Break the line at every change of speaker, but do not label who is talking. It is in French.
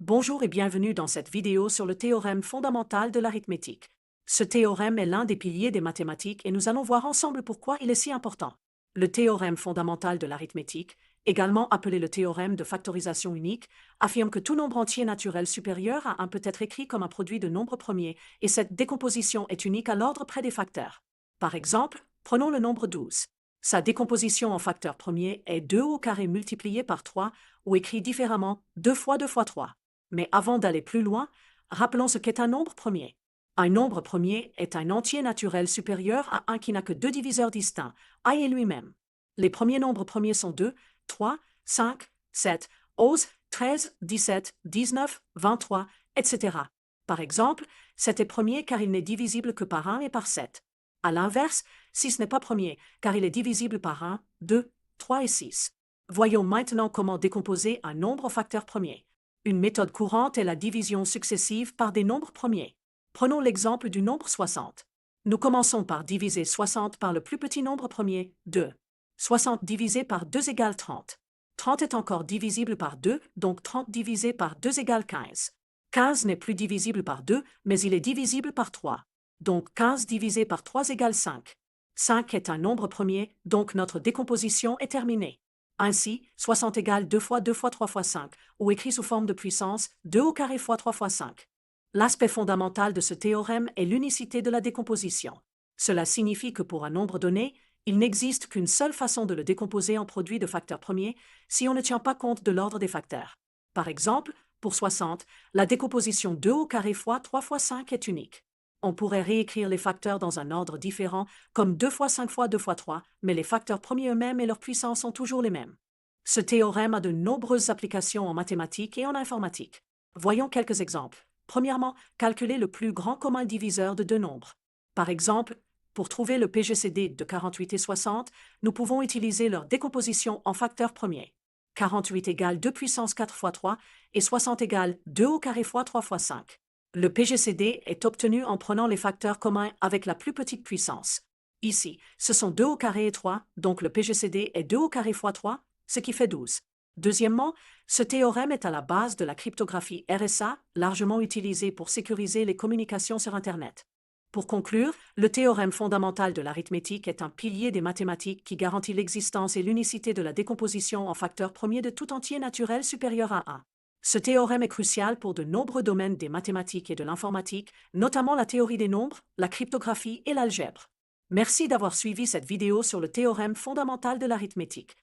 Bonjour et bienvenue dans cette vidéo sur le théorème fondamental de l'arithmétique. Ce théorème est l'un des piliers des mathématiques et nous allons voir ensemble pourquoi il est si important. Le théorème fondamental de l'arithmétique, également appelé le théorème de factorisation unique, affirme que tout nombre entier naturel supérieur à 1 peut être écrit comme un produit de nombres premiers et cette décomposition est unique à l'ordre près des facteurs. Par exemple, prenons le nombre 12. Sa décomposition en facteurs premiers est 2 au carré multiplié par 3 ou écrit différemment 2 fois 2 fois 3. Mais avant d'aller plus loin, rappelons ce qu'est un nombre premier. Un nombre premier est un entier naturel supérieur à un qui n'a que deux diviseurs distincts, a et lui-même. Les premiers nombres premiers sont 2, 3, 5, 7, 11, 13, 17, 19, 23, etc. Par exemple, 7 est premier car il n'est divisible que par 1 et par 7. À l'inverse, 6 n'est pas premier car il est divisible par 1, 2, 3 et 6. Voyons maintenant comment décomposer un nombre au facteur premier. Une méthode courante est la division successive par des nombres premiers. Prenons l'exemple du nombre 60. Nous commençons par diviser 60 par le plus petit nombre premier, 2. 60 divisé par 2 égale 30. 30 est encore divisible par 2, donc 30 divisé par 2 égale 15. 15 n'est plus divisible par 2, mais il est divisible par 3. Donc 15 divisé par 3 égale 5. 5 est un nombre premier, donc notre décomposition est terminée. Ainsi, 60 égale 2 fois 2 fois 3 fois 5, ou écrit sous forme de puissance 2 au carré fois 3 fois 5. L'aspect fondamental de ce théorème est l'unicité de la décomposition. Cela signifie que pour un nombre donné, il n'existe qu'une seule façon de le décomposer en produit de facteurs premiers si on ne tient pas compte de l'ordre des facteurs. Par exemple, pour 60, la décomposition 2 au carré fois 3 fois 5 est unique. On pourrait réécrire les facteurs dans un ordre différent, comme 2 fois 5 fois 2 fois 3, mais les facteurs premiers eux-mêmes et leur puissance sont toujours les mêmes. Ce théorème a de nombreuses applications en mathématiques et en informatique. Voyons quelques exemples. Premièrement, calculer le plus grand commun diviseur de deux nombres. Par exemple, pour trouver le PGCD de 48 et 60, nous pouvons utiliser leur décomposition en facteurs premiers. 48 égale 2 puissance 4 fois 3 et 60 égale 2 au carré fois 3 fois 5. Le PGCD est obtenu en prenant les facteurs communs avec la plus petite puissance. Ici, ce sont 2 au carré et 3, donc le PGCD est 2 au carré fois 3, ce qui fait 12. Deuxièmement, ce théorème est à la base de la cryptographie RSA, largement utilisée pour sécuriser les communications sur Internet. Pour conclure, le théorème fondamental de l'arithmétique est un pilier des mathématiques qui garantit l'existence et l'unicité de la décomposition en facteurs premiers de tout entier naturel supérieur à 1. Ce théorème est crucial pour de nombreux domaines des mathématiques et de l'informatique, notamment la théorie des nombres, la cryptographie et l'algèbre. Merci d'avoir suivi cette vidéo sur le théorème fondamental de l'arithmétique.